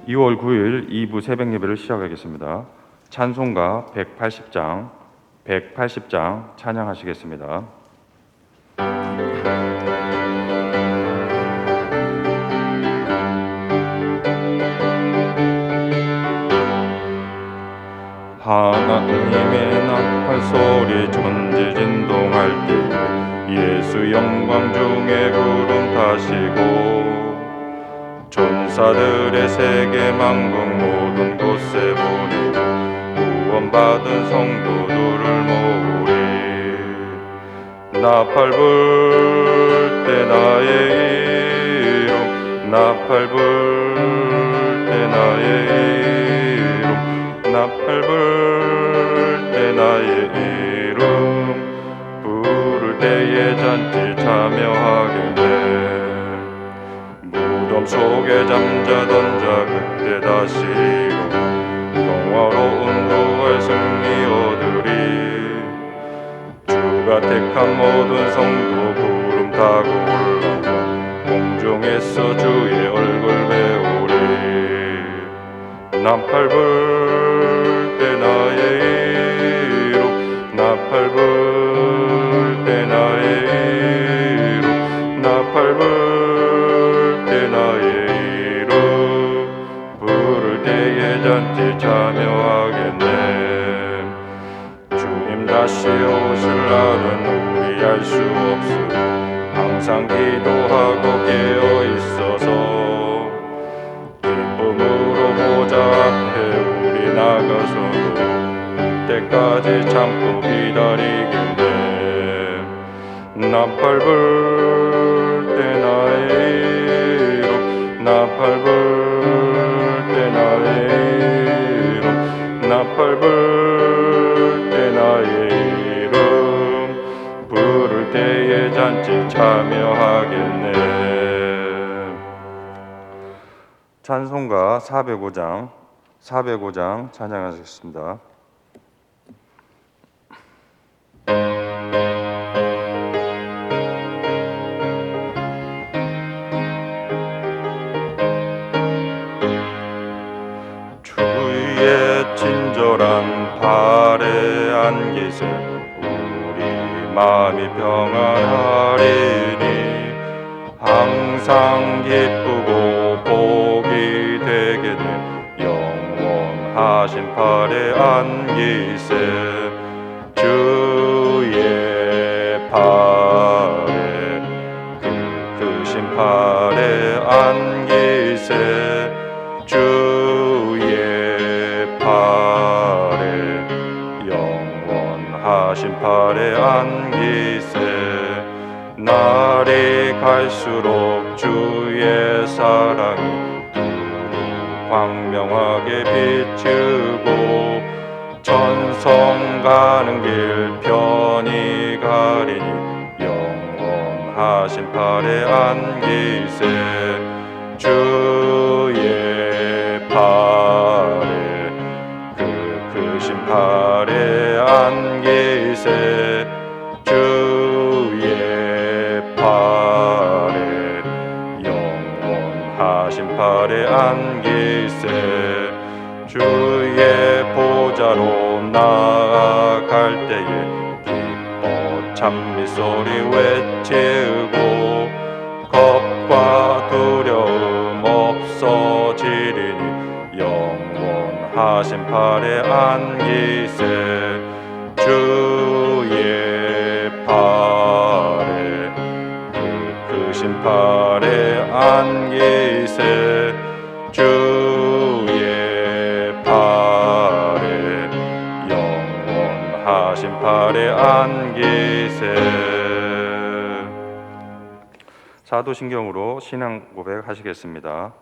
2월 9일 2부 새벽 예배를 시작하겠습니다. 찬송가 180장 찬양하시겠습니다. 하나님의 나팔 소리 천지 진동할 때 예수 영광 중에 구름 타시고 천사들의 세계 만국 모든 곳에 보내고 구원받은 성도들을 모으리. 나팔 불 때 나의 이름 나팔 불 때 나의 이름 나팔 불 때 나의 이름 부를 때에 잔치 참여하겠네. 무덤 속에 잠자던 자 그때 다시고 영화로운 부활 승리 얻으리. 주가 택한 모든 성도 구름 타고 올라가 공중에서 주의 얼굴 배우리. 나팔 불 때 나의 이름 나팔 불 때 나의 이름 나팔 불 때 나의 이름 부를 때에 잔치 참여하겠네. 주님 다시 오실 날은 우리 알 수 없으니 항상 기도하고 깨어 있어서 기쁨으로 보좌 앞에 우리 나가서도 그때까지 참고 기다리겠네. 나팔 불 때 나의 이름 나팔 불 때 나의 이름 나팔 불 때 나의 이름 부를 때에 잔치 참여하겠네. 찬송가 405장 찬양하겠습니다. 주의 친절한 발에 안기세 우리 마음이 평안하리니 항상 기쁘고 복이 되겠네. 영원하신 팔에 안기세 주의 팔에 크신 팔에 안기세 주의 팔에 영원하신 팔에 안기세. 날이 갈수록 주의 사랑이 두루 광명하게 비추고 천성 가는 길 편히 가리니 영원하신 팔에 안기세 주의 팔에 크신 팔에 안기세 주의 팔에 영원하신 팔에 안기세. 주의 보좌로 나아갈 때에 기뻐 찬미 소리 외치고 겁과 두려움 없어지리니 영원하신 팔에 안기세 주의 팔에 크신 팔에 안기세 주의 팔에 영원하신 팔에 안기세. 사도신경으로 신앙 고백하시겠습니다.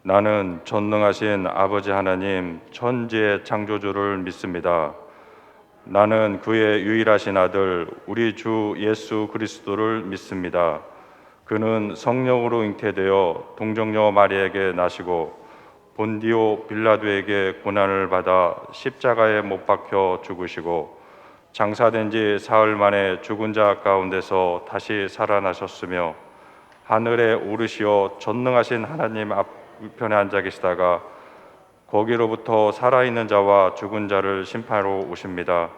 나는 전능하신 아버지 하나님 천지의 창조주를 믿습니다. 나는 그의 유일하신 아들 우리 주 예수 그리스도를 믿습니다. 그는 성령으로 잉태되어 동정녀 마리아에게 나시고 본디오 빌라도에게 고난을 받아 십자가에 못 박혀 죽으시고 장사된 지 사흘 만에 죽은 자 가운데서 다시 살아나셨으며 하늘에 오르시어 전능하신 하나님 우편에 앉아 계시다가 거기로부터 살아있는 자와 죽은 자를 심판하러 오십니다.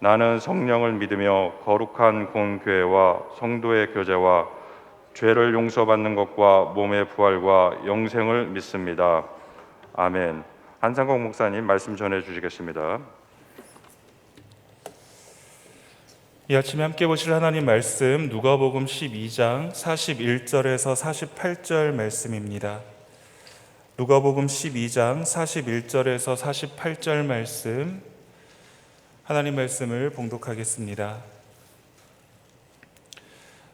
나는 성령을 믿으며 거룩한 공교회와 성도의 교제와 죄를 용서받는 것과 몸의 부활과 영생을 믿습니다. 아멘. 한상국 목사님 말씀 전해 주시겠습니다. 이 아침에 함께 보실 하나님 말씀 누가복음 12장 41절에서 48절 말씀입니다. 누가복음 12장 41절에서 48절 말씀, 하나님 말씀을 봉독하겠습니다.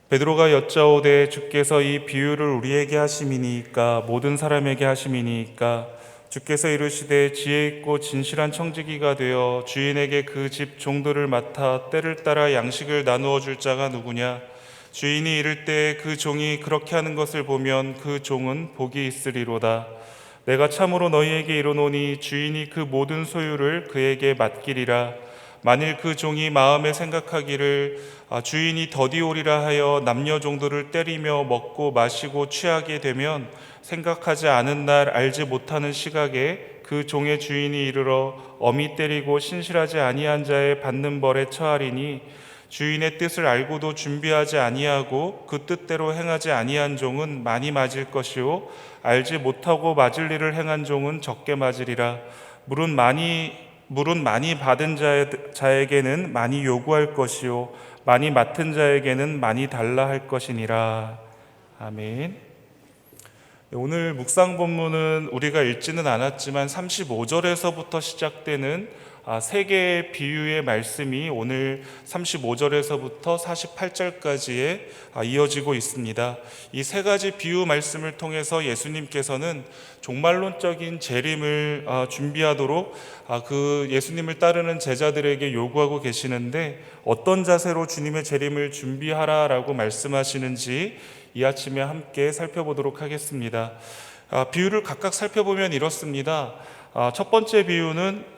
베드로가 여짜오되 주께서 이 비유를 우리에게 하심이니까 모든 사람에게 하심이니까 주께서 이르시되 지혜 있고 진실한 청지기가 되어 주인에게 그 집 종들을 맡아 때를 따라 양식을 나누어 줄 자가 누구냐? 주인이 이를 때 그 종이 그렇게 하는 것을 보면 그 종은 복이 있으리로다. 내가 참으로 너희에게 이르노니 주인이 그 모든 소유를 그에게 맡기리라. 만일 그 종이 마음에 생각하기를 주인이 더디오리라 하여 남녀 종들을 때리며 먹고 마시고 취하게 되면 생각하지 않은 날 알지 못하는 시각에 그 종의 주인이 이르러 엄히 때리고 신실하지 아니한 자의 받는 벌에 처하리니 주인의 뜻을 알고도 준비하지 아니하고 그 뜻대로 행하지 아니한 종은 많이 맞을 것이요 알지 못하고 맞을 일을 행한 종은 적게 맞으리라. 물은 많이 받은 자에게는 많이 요구할 것이요 많이 맡은 자에게는 많이 달라 할 것이니라. 아멘. 오늘 묵상 본문은 우리가 읽지는 않았지만 35절에서부터 시작되는 세 개의 비유의 말씀이 오늘 35절에서부터 48절까지에 이어지고 있습니다. 이 세 가지 비유 말씀을 통해서 예수님께서는 종말론적인 재림을 준비하도록 그 예수님을 따르는 제자들에게 요구하고 계시는데, 어떤 자세로 주님의 재림을 준비하라라고 말씀하시는지 이 아침에 함께 살펴보도록 하겠습니다. 비유를 각각 살펴보면 이렇습니다. 첫 번째 비유는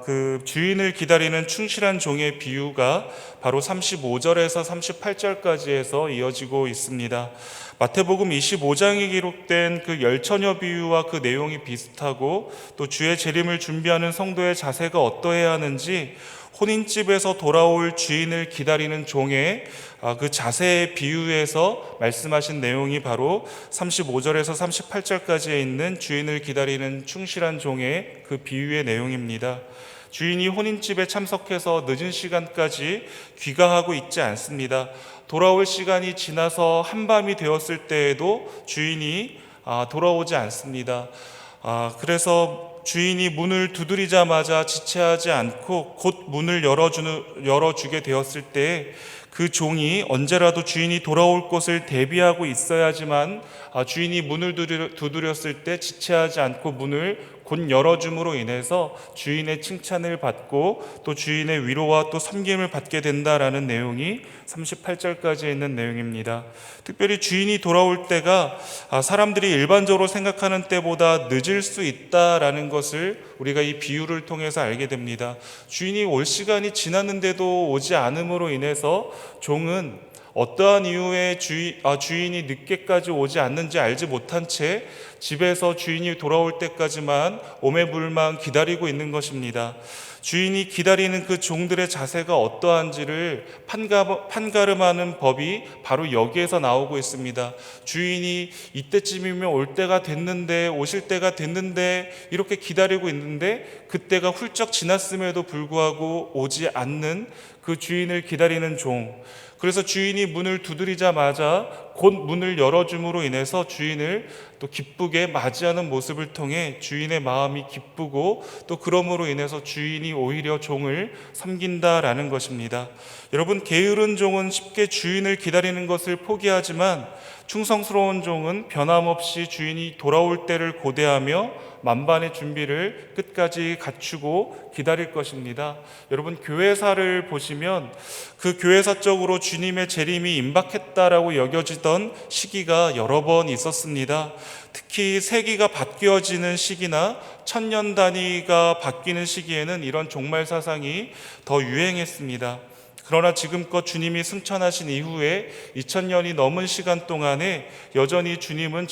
그 주인을 기다리는 충실한 종의 비유가 바로 35절에서 38절까지 해서 이어지고 있습니다. 마태복음 25장에 기록된 그 열처녀 비유와 그 내용이 비슷하고, 또 주의 재림을 준비하는 성도의 자세가 어떠해야 하는지 혼인집에서 돌아올 주인을 기다리는 종의 그 자세의 비유에서 말씀하신 내용이 바로 35절에서 38절까지에 있는 주인을 기다리는 충실한 종의 그 비유의 내용입니다. 주인이 혼인집에 참석해서 늦은 시간까지 귀가하고 있지 않습니다. 돌아올 시간이 지나서 한밤이 되었을 때에도 주인이 돌아오지 않습니다. 그래서 주인이 문을 두드리자마자 지체하지 않고 곧 문을 열어주게 되었을 때 그 종이 언제라도 주인이 돌아올 것을 대비하고 있어야지만 주인이 문을 두드렸을 때 지체하지 않고 문을 곧 열어줌으로 인해서 주인의 칭찬을 받고 또 주인의 위로와 또 섬김을 받게 된다라는 내용이 38절까지 있는 내용입니다. 특별히 주인이 돌아올 때가 사람들이 일반적으로 생각하는 때보다 늦을 수 있다라는 것을 우리가 이 비유를 통해서 알게 됩니다. 주인이 올 시간이 지났는데도 오지 않음으로 인해서 종은 어떠한 이유에 주인이 늦게까지 오지 않는지 알지 못한 채 집에서 주인이 돌아올 때까지만 오매불망 기다리고 있는 것입니다. 주인이 기다리는 그 종들의 자세가 어떠한지를 판가름하는 법이 바로 여기에서 나오고 있습니다. 주인이 이때쯤이면 올 때가 됐는데, 오실 때가 됐는데 이렇게 기다리고 있는데 그때가 훌쩍 지났음에도 불구하고 오지 않는 그 주인을 기다리는 종. 그래서 주인이 문을 두드리자마자 곧 문을 열어줌으로 인해서 주인을 또 기쁘게 맞이하는 모습을 통해 주인의 마음이 기쁘고 또 그러므로 인해서 주인이 오히려 종을 섬긴다라는 것입니다. 여러분, 게으른 종은 쉽게 주인을 기다리는 것을 포기하지만 충성스러운 종은 변함없이 주인이 돌아올 때를 고대하며 만반의 준비를 끝까지 갖추고 기다릴 것입니다. 여러분, 교회사를 보시면 그 교회사적으로 주님의 재림이 임박했다라고 여겨지던 시기가 여러 번 있었습니다. 특히 세기가 바뀌어지는 시기나 천년 단위가 바뀌는 시기에는 이런 종말 사상이 더 유행했습니다. 그러나 지금껏 주님이 승천하신 이후에 2000년이 넘은 시간 동안에 여전히 주님의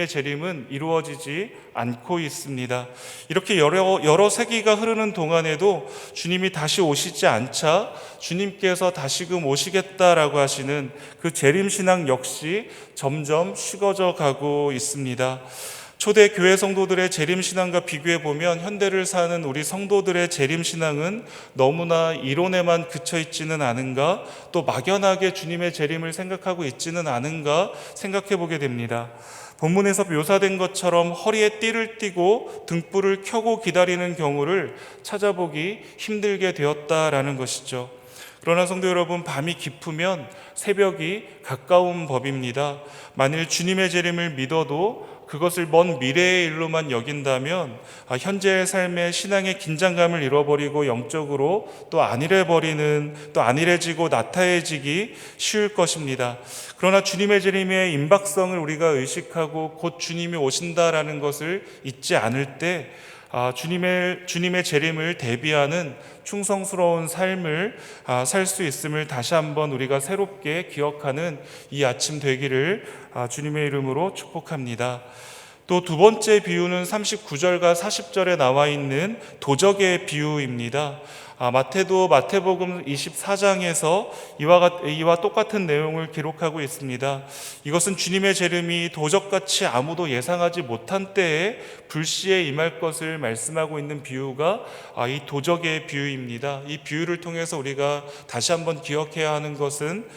재림은 이루어지지 않고 있습니다. 이렇게 여러 세기가 흐르는 동안에도 주님이 다시 오시지 않자 주님께서 다시금 오시겠다라고 하시는 그 재림신앙 역시 점점 식어져 가고 있습니다. 초대 교회 성도들의 재림신앙과 비교해보면 현대를 사는 우리 성도들의 재림신앙은 너무나 이론에만 그쳐 있지는 않은가, 또 막연하게 주님의 재림을 생각하고 있지는 않은가 생각해보게 됩니다. 본문에서 묘사된 것처럼 허리에 띠를 띠고 등불을 켜고 기다리는 경우를 찾아보기 힘들게 되었다라는 것이죠. 그러나 성도 여러분, 밤이 깊으면 새벽이 가까운 법입니다. 만일 주님의 재림을 믿어도 그것을 먼 미래의 일로만 여긴다면 현재의 삶의 신앙의 긴장감을 잃어버리고 영적으로 또 안일해지고 나태해지기 쉬울 것입니다. 그러나 주님의 재림의 임박성을 우리가 의식하고 곧 주님이 오신다라는 것을 잊지 않을 때 주님의 재림을 대비하는 충성스러운 삶을 살 수 있음을 다시 한번 우리가 새롭게 기억하는 이 아침 되기를 주님의 이름으로 축복합니다. 또 두 번째 비유는 39절과 40절에 나와 있는 도적의 비유입니다. 마태복음 24장에서 이와 똑같은 내용을 기록하고 있습니다. 이것은 주님의 재림이 도적같이 아무도 예상하지 못한 때에 불시에 임할 것을 말씀하고 있는 비유가 이 도적의 비유입니다. 이 비유를 통해서 우리가 다시 한번 기억해야 하는 것은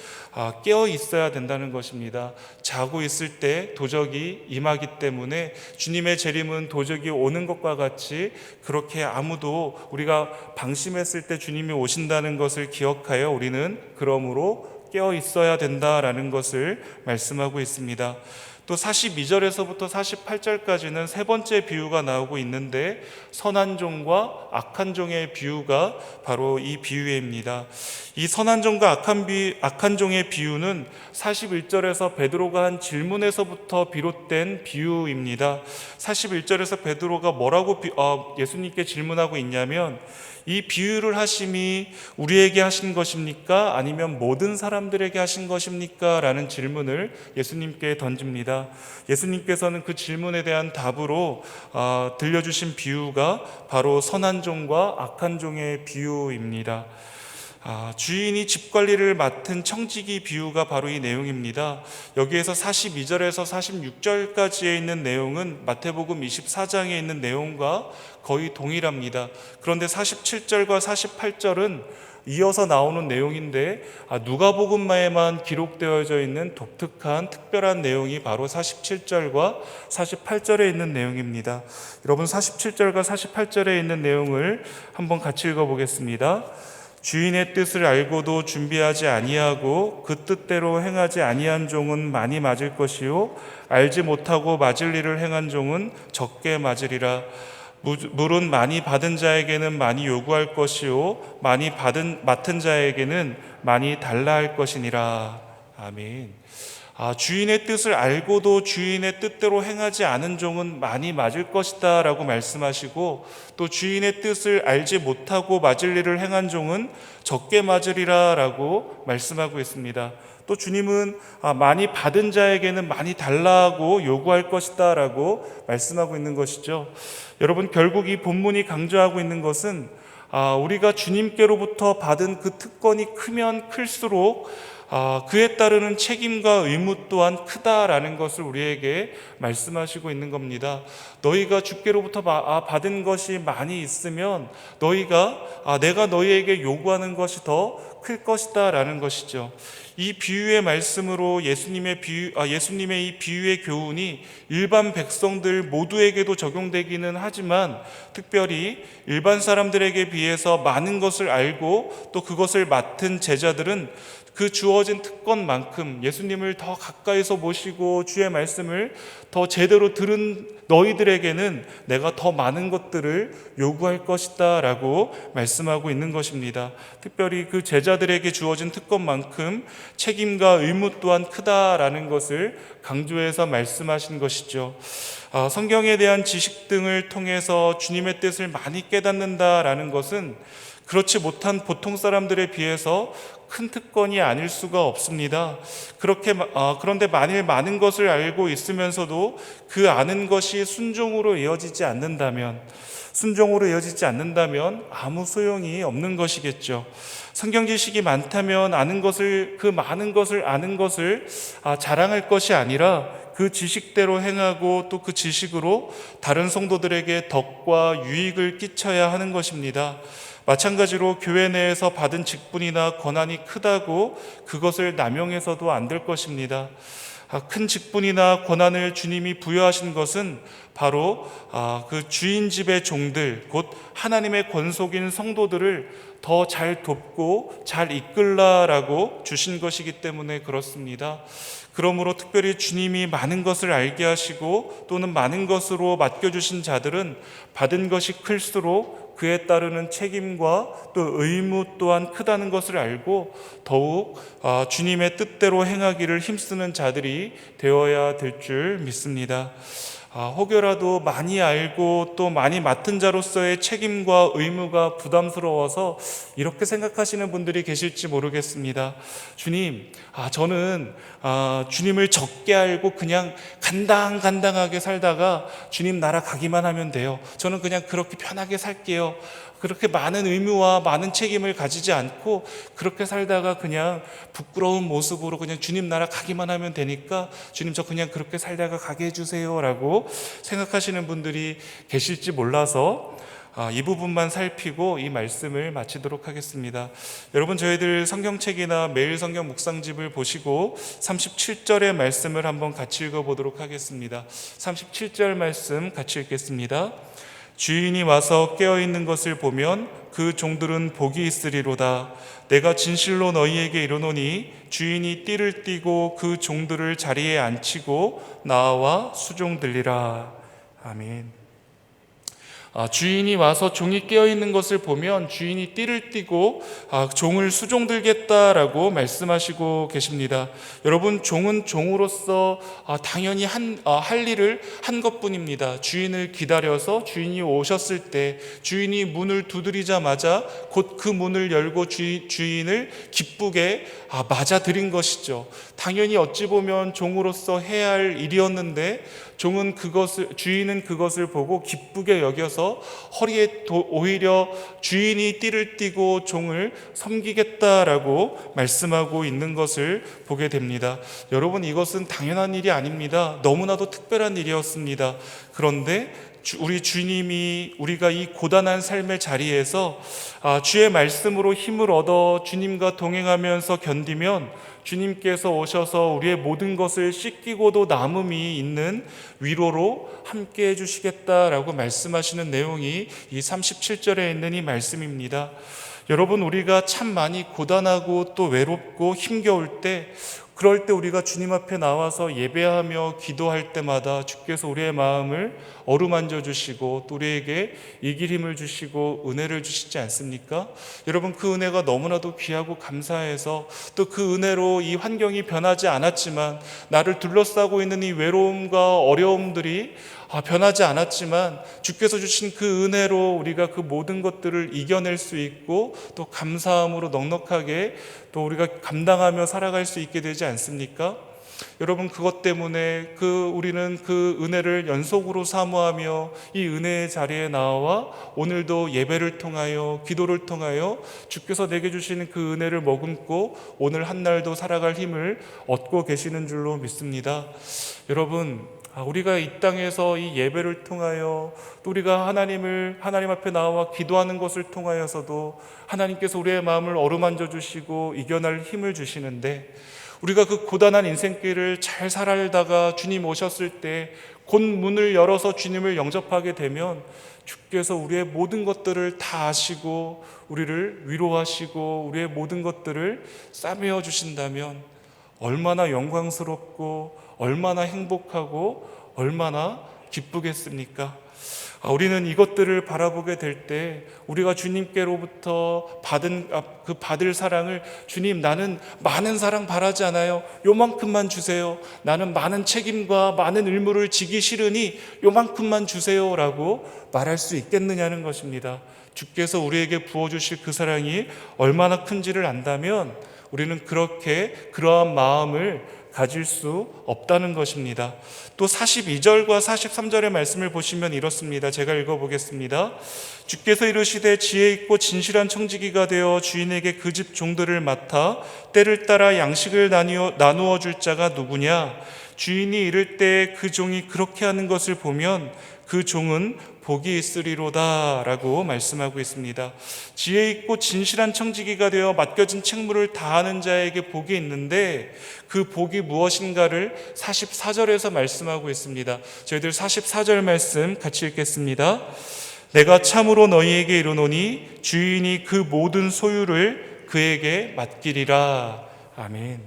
깨어 있어야 된다는 것입니다. 자고 있을 때 도적이 임하기 때문에 주님의 재림은 도적이 오는 것과 같이 그렇게 아무도 우리가 방심했을 때 주님이 오신다는 것을 기억하여 우리는 그러므로 깨어 있어야 된다라는 것을 말씀하고 있습니다. 또 42절에서부터 48절까지는 세 번째 비유가 나오고 있는데 선한 종과 악한 종의 비유가 바로 이 비유입니다. 이 선한 종과 악한 종의 비유는 41절에서 베드로가 한 질문에서부터 비롯된 비유입니다. 41절에서 베드로가 뭐라고 예수님께 질문하고 있냐면, 이 비유를 하심이 우리에게 하신 것입니까? 아니면 모든 사람들에게 하신 것입니까? 라는 질문을 예수님께 던집니다. 예수님께서는 그 질문에 대한 답으로 들려주신 비유가 바로 선한 종과 악한 종의 비유입니다. 주인이 집 관리를 맡은 청지기 비유가 바로 이 내용입니다. 여기에서 42절에서 46절까지에 있는 내용은 마태복음 24장에 있는 내용과 거의 동일합니다. 그런데 47절과 48절은 이어서 나오는 내용인데 누가복음에만 기록되어져 있는 독특한 특별한 내용이 바로 47절과 48절에 있는 내용입니다. 여러분, 47절과 48절에 있는 내용을 한번 같이 읽어보겠습니다. 주인의 뜻을 알고도 준비하지 아니하고 그 뜻대로 행하지 아니한 종은 많이 맞을 것이요 알지 못하고 맞을 일을 행한 종은 적게 맞으리라. 물은 많이 받은 자에게는 많이 요구할 것이요 많이 맡은 자에게는 많이 달라 할 것이니라. 아멘. 주인의 뜻을 알고도 주인의 뜻대로 행하지 않은 종은 많이 맞을 것이다 라고 말씀하시고, 또 주인의 뜻을 알지 못하고 맞을 일을 행한 종은 적게 맞으리라 라고 말씀하고 있습니다. 또 주님은 많이 받은 자에게는 많이 달라고 요구할 것이다 라고 말씀하고 있는 것이죠. 여러분, 결국 이 본문이 강조하고 있는 것은 우리가 주님께로부터 받은 그 특권이 크면 클수록 그에 따르는 책임과 의무 또한 크다라는 것을 우리에게 말씀하시고 있는 겁니다. 너희가 주께로부터 받은 것이 많이 있으면 내가 너희에게 요구하는 것이 더 클 것이다 라는 것이죠. 이 비유의 말씀으로 예수님의 이 비유의 교훈이 일반 백성들 모두에게도 적용되기는 하지만, 특별히 일반 사람들에게 비해서 많은 것을 알고 또 그것을 맡은 제자들은 그 주어진 특권만큼 예수님을 더 가까이서 모시고 주의 말씀을 더 제대로 들은 너희들에게는 내가 더 많은 것들을 요구할 것이다 라고 말씀하고 있는 것입니다. 특별히 그 제자들에게 주어진 특권만큼 책임과 의무 또한 크다라는 것을 강조해서 말씀하신 것이죠. 성경에 대한 지식 등을 통해서 주님의 뜻을 많이 깨닫는다라는 것은 그렇지 못한 보통 사람들에 비해서 큰 특권이 아닐 수가 없습니다. 그런데 만일 많은 것을 알고 있으면서도 그 아는 것이 순종으로 이어지지 않는다면 아무 소용이 없는 것이겠죠. 성경 지식이 많다면 그 많은 것을 아는 것을 자랑할 것이 아니라 그 지식대로 행하고 또 그 지식으로 다른 성도들에게 덕과 유익을 끼쳐야 하는 것입니다. 마찬가지로 교회 내에서 받은 직분이나 권한이 크다고 그것을 남용해서도 안 될 것입니다. 큰 직분이나 권한을 주님이 부여하신 것은 바로 그 주인 집의 종들, 곧 하나님의 권속인 성도들을 더 잘 돕고 잘 이끌라라고 주신 것이기 때문에 그렇습니다. 그러므로 특별히 주님이 많은 것을 알게 하시고 또는 많은 것으로 맡겨주신 자들은 받은 것이 클수록 그에 따르는 책임과 또 의무 또한 크다는 것을 알고 더욱 주님의 뜻대로 행하기를 힘쓰는 자들이 되어야 될 줄 믿습니다. 혹여라도 많이 알고 또 많이 맡은 자로서의 책임과 의무가 부담스러워서 이렇게 생각하시는 분들이 계실지 모르겠습니다. 주님, 저는 주님을 적게 알고 그냥 간당간당하게 살다가 주님 나라 가기만 하면 돼요. 저는 그냥 그렇게 편하게 살게요. 그렇게 많은 의무와 많은 책임을 가지지 않고 그렇게 살다가 그냥 부끄러운 모습으로 그냥 주님 나라 가기만 하면 되니까 주님 저 그냥 그렇게 살다가 가게 해주세요 라고 생각하시는 분들이 계실지 몰라서 이 부분만 살피고 이 말씀을 마치도록 하겠습니다. 여러분, 저희들 성경책이나 매일 성경 묵상집을 보시고 37절의 말씀을 한번 같이 읽어보도록 하겠습니다. 37절 말씀 같이 읽겠습니다. 주인이 와서 깨어있는 것을 보면 그 종들은 복이 있으리로다. 내가 진실로 너희에게 이르노니 주인이 띠를 띠고 그 종들을 자리에 앉히고 나와 수종들리라. 아멘. 주인이 와서 종이 깨어있는 것을 보면 주인이 띠를 띠고 종을 수종들겠다라고 말씀하시고 계십니다. 여러분, 종은 종으로서 당연히 할 일을 한 것뿐입니다. 주인을 기다려서 주인이 오셨을 때 주인이 문을 두드리자마자 곧 그 문을 열고 주인을 기쁘게 맞아들인 것이죠. 당연히 어찌 보면 종으로서 해야 할 일이었는데 주인은 그것을 보고 기쁘게 여겨서 허리에 오히려 주인이 띠를 띠고 종을 섬기겠다라고 말씀하고 있는 것을 보게 됩니다. 여러분, 이것은 당연한 일이 아닙니다. 너무나도 특별한 일이었습니다. 그런데 우리 주님이 우리가 이 고단한 삶의 자리에서 주의 말씀으로 힘을 얻어 주님과 동행하면서 견디면 주님께서 오셔서 우리의 모든 것을 씻기고도 남음이 있는 위로로 함께 해주시겠다라고 말씀하시는 내용이 이 37절에 있는 이 말씀입니다. 여러분, 우리가 참 많이 고단하고 또 외롭고 힘겨울 때, 그럴 때 우리가 주님 앞에 나와서 예배하며 기도할 때마다 주께서 우리의 마음을 어루만져 주시고 또 우리에게 이길 힘을 주시고 은혜를 주시지 않습니까? 여러분, 그 은혜가 너무나도 귀하고 감사해서 또 그 은혜로 이 환경이 변하지 않았지만, 나를 둘러싸고 있는 이 외로움과 어려움들이 변하지 않았지만 주께서 주신 그 은혜로 우리가 그 모든 것들을 이겨낼 수 있고 또 감사함으로 넉넉하게 또 우리가 감당하며 살아갈 수 있게 되지 않습니까? 여러분, 그것 때문에 우리는 그 은혜를 연속으로 사모하며 이 은혜의 자리에 나와 오늘도 예배를 통하여 기도를 통하여 주께서 내게 주시는 그 은혜를 머금고 오늘 한 날도 살아갈 힘을 얻고 계시는 줄로 믿습니다. 여러분, 우리가 이 땅에서 이 예배를 통하여 또 우리가 하나님 앞에 나와 기도하는 것을 통하여서도 하나님께서 우리의 마음을 어루만져 주시고 이겨낼 힘을 주시는데, 우리가 그 고단한 인생길을 잘 살아가다가 주님 오셨을 때 곧 문을 열어서 주님을 영접하게 되면 주께서 우리의 모든 것들을 다 아시고 우리를 위로하시고 우리의 모든 것들을 싸매어 주신다면 얼마나 영광스럽고 얼마나 행복하고 얼마나 기쁘겠습니까? 우리는 이것들을 바라보게 될 때 우리가 주님께로부터 받을 사랑을, 주님 나는 많은 사랑 바라지 않아요, 요만큼만 주세요, 나는 많은 책임과 많은 의무를 지기 싫으니 요만큼만 주세요 라고 말할 수 있겠느냐는 것입니다. 주께서 우리에게 부어주실 그 사랑이 얼마나 큰지를 안다면 우리는 그러한 마음을 가질 수 없다는 것입니다. 또 42절과 43절의 말씀을 보시면 이렇습니다. 제가 읽어보겠습니다. 주께서 이르시되 지혜 있고 진실한 청지기가 되어 주인에게 그 집 종들을 맡아 때를 따라 양식을 나누어 줄 자가 누구냐? 주인이 이를 때 그 종이 그렇게 하는 것을 보면 그 종은 복이 있으리로다 라고 말씀하고 있습니다. 지혜 있고 진실한 청지기가 되어 맡겨진 책무를 다하는 자에게 복이 있는데 그 복이 무엇인가를 44절에서 말씀하고 있습니다. 저희들 44절 말씀 같이 읽겠습니다. 내가 참으로 너희에게 이르노니 주인이 그 모든 소유를 그에게 맡기리라. 아멘.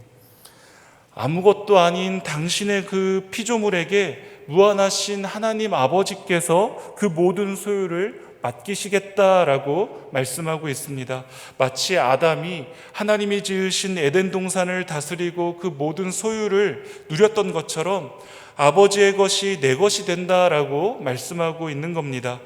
아무것도 아닌 당신의 그 피조물에게 무한하신 하나님 아버지께서 그 모든 소유를 맡기시겠다라고 말씀하고 있습니다. 마치 아담이 하나님이 지으신 에덴 동산을 다스리고 그 모든 소유를 누렸던 것처럼 아버지의 것이 내 것이 된다라고 말씀하고 있는 겁니다.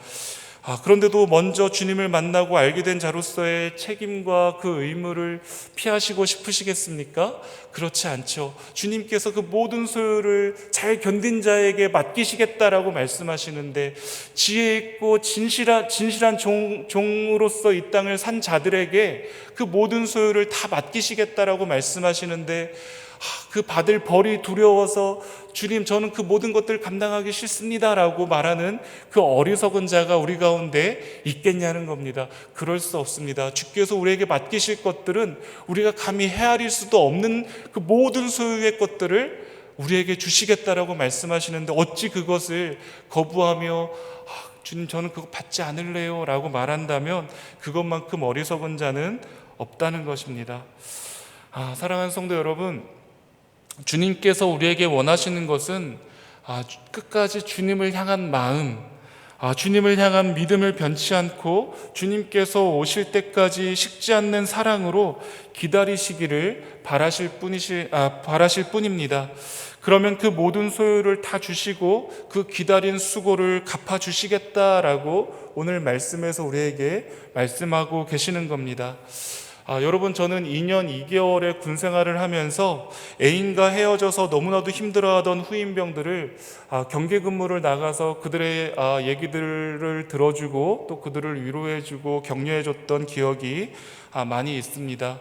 그런데도 먼저 주님을 만나고 알게 된 자로서의 책임과 그 의무를 피하시고 싶으시겠습니까? 그렇지 않죠. 주님께서 그 모든 소유를 잘 견딘 자에게 맡기시겠다라고 말씀하시는데, 지혜 있고 진실한 종으로서 이 땅을 산 자들에게 그 모든 소유를 다 맡기시겠다라고 말씀하시는데, 그 받을 벌이 두려워서 주님 저는 그 모든 것들 감당하기 싫습니다라고 말하는 그 어리석은 자가 우리 가운데 있겠냐는 겁니다. 그럴 수 없습니다. 주께서 우리에게 맡기실 것들은 우리가 감히 헤아릴 수도 없는 그 모든 소유의 것들을 우리에게 주시겠다라고 말씀하시는데, 어찌 그것을 거부하며 주님 저는 그거 받지 않을래요 라고 말한다면 그것만큼 어리석은 자는 없다는 것입니다. 사랑하는 성도 여러분, 주님께서 우리에게 원하시는 것은 끝까지 주님을 향한 마음, 주님을 향한 믿음을 변치 않고 주님께서 오실 때까지 식지 않는 사랑으로 기다리시기를 바라실 뿐입니다. 그러면 그 모든 소유를 다 주시고 그 기다린 수고를 갚아주시겠다라고 오늘 말씀에서 우리에게 말씀하고 계시는 겁니다. 여러분, 저는 2년 2개월의 군생활을 하면서 애인과 헤어져서 너무나도 힘들어하던 후임병들을 경계 근무를 나가서 그들의 얘기들을 들어주고 또 그들을 위로해주고 격려해줬던 기억이 많이 있습니다.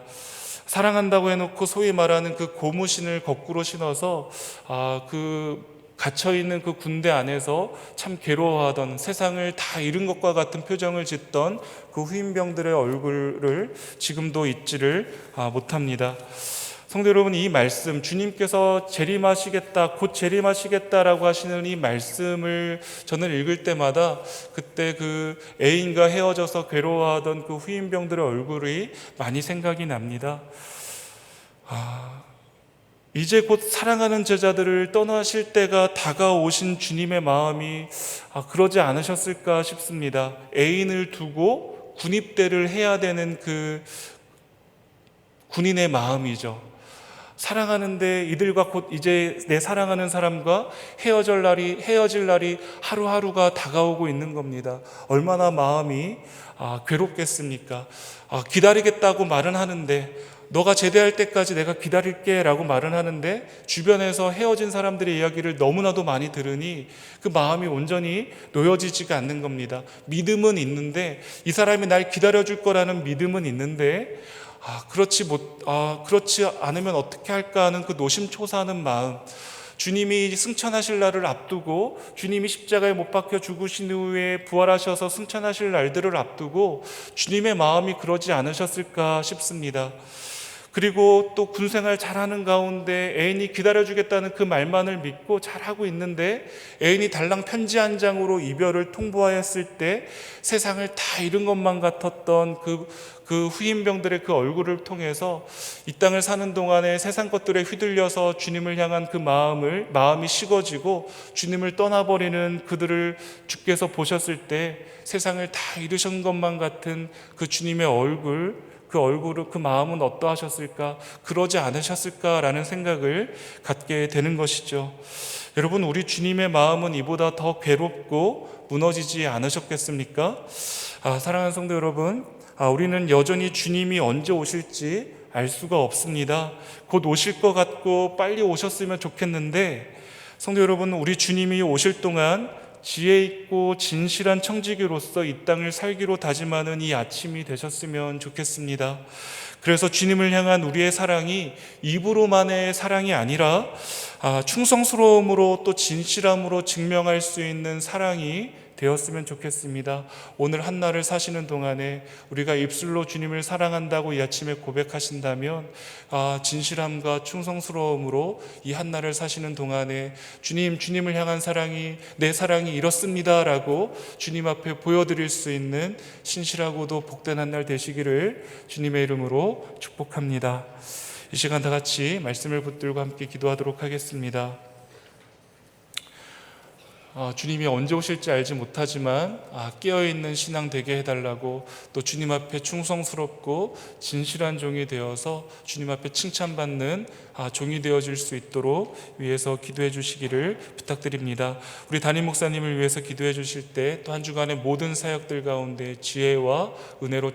사랑한다고 해놓고 소위 말하는 그 고무신을 거꾸로 신어서 갇혀있는 그 군대 안에서 참 괴로워하던, 세상을 다 잃은 것과 같은 표정을 짓던 그 후임병들의 얼굴을 지금도 잊지를 못합니다. 성도 여러분, 이 말씀, 주님께서 곧 재림하시겠다라고 하시는 이 말씀을 저는 읽을 때마다 그때 그 애인과 헤어져서 괴로워하던 그 후임병들의 얼굴이 많이 생각이 납니다. 이제 곧 사랑하는 제자들을 떠나실 때가 다가오신 주님의 마음이 그러지 않으셨을까 싶습니다. 애인을 두고 군입대를 해야 되는 그 군인의 마음이죠. 사랑하는데 이들과 곧 이제 내 사랑하는 사람과 헤어질 날이 하루하루가 다가오고 있는 겁니다. 얼마나 마음이 괴롭겠습니까? 기다리겠다고 말은 하는데, 너가 제대할 때까지 내가 기다릴게 라고 말은 하는데, 주변에서 헤어진 사람들의 이야기를 너무나도 많이 들으니 그 마음이 온전히 놓여지지가 않는 겁니다. 믿음은 있는데, 이 사람이 날 기다려줄 거라는 믿음은 있는데 그렇지 않으면 어떻게 할까 하는 그 노심초사하는 마음, 주님이 승천하실 날을 앞두고, 주님이 십자가에 못 박혀 죽으신 후에 부활하셔서 승천하실 날들을 앞두고 주님의 마음이 그러지 않으셨을까 싶습니다. 그리고 또 군생활 잘하는 가운데 애인이 기다려주겠다는 그 말만을 믿고 잘하고 있는데 애인이 달랑 편지 한 장으로 이별을 통보하였을 때 세상을 다 잃은 것만 같았던 그 후임병들의 그 얼굴을 통해서 이 땅을 사는 동안에 세상 것들에 휘둘려서 주님을 향한 그 마음이 식어지고 주님을 떠나버리는 그들을 주께서 보셨을 때 세상을 다 잃으신 것만 같은 그 주님의 그 마음은 어떠하셨을까? 그러지 않으셨을까라는 생각을 갖게 되는 것이죠. 여러분, 우리 주님의 마음은 이보다 더 괴롭고 무너지지 않으셨겠습니까? 사랑하는 성도 여러분, 우리는 여전히 주님이 언제 오실지 알 수가 없습니다. 곧 오실 것 같고 빨리 오셨으면 좋겠는데, 성도 여러분, 우리 주님이 오실 동안 지혜 있고 진실한 청지기로서 이 땅을 살기로 다짐하는 이 아침이 되셨으면 좋겠습니다. 그래서 주님을 향한 우리의 사랑이 입으로만의 사랑이 아니라 충성스러움으로 또 진실함으로 증명할 수 있는 사랑이 되었으면 좋겠습니다. 오늘 한날을 사시는 동안에 우리가 입술로 주님을 사랑한다고 이 아침에 고백하신다면 진실함과 충성스러움으로 이 한날을 사시는 동안에 주님을 향한 사랑이 내 사랑이 이렇습니다 라고 주님 앞에 보여드릴 수 있는 신실하고도 복된 한날 되시기를 주님의 이름으로 축복합니다. 이 시간 다 같이 말씀을 붙들고 함께 기도하도록 하겠습니다. 주님이 언제 오실지 알지 못하지만 깨어있는 신앙 되게 해달라고, 또 주님 앞에 충성스럽고 진실한 종이 되어서 주님 앞에 칭찬받는 종이 되어질 수 있도록 위해서 기도해 주시기를 부탁드립니다. 우리 담임 목사님을 위해서 기도해 주실 때 또 한 주간의 모든 사역들 가운데 지혜와 은혜로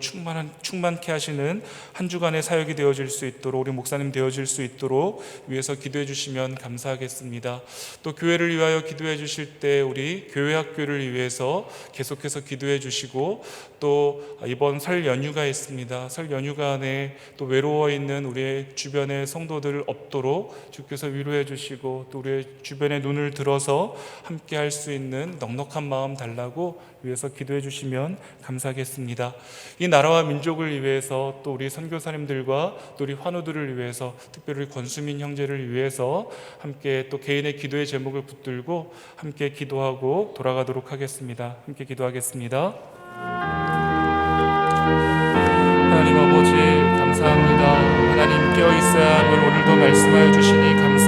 충만케 하시는 한 주간의 사역이 되어질 수 있도록, 우리 목사님 되어질 수 있도록 위해서 기도해 주시면 감사하겠습니다. 또 교회를 위하여 기도해 주실 때 우리 교회 학교를 위해서 계속해서 기도해 주시고, 또 이번 설 연휴가 있습니다. 설 연휴가 안에 또 외로워 있는 우리의 주변의 성도들 없도록 주께서 위로해 주시고, 또 우리의 주변에 눈을 들어서 함께 할 수 있는 넉넉한 마음 달라고 위해서 기도해 주시면 감사하겠습니다. 이 나라와 민족을 위해서, 또 우리 선교사님들과 또 우리 환우들을 위해서, 특별히 권수민 형제를 위해서 함께 또 개인의 기도의 제목을 붙들고 함께 기도하고 돌아가도록 하겠습니다. 함께 기도하겠습니다. 하나님 아버지 감사합니다. 하나님 깨어있어야 함을 오늘도 말씀하여 주시니 감사합니다.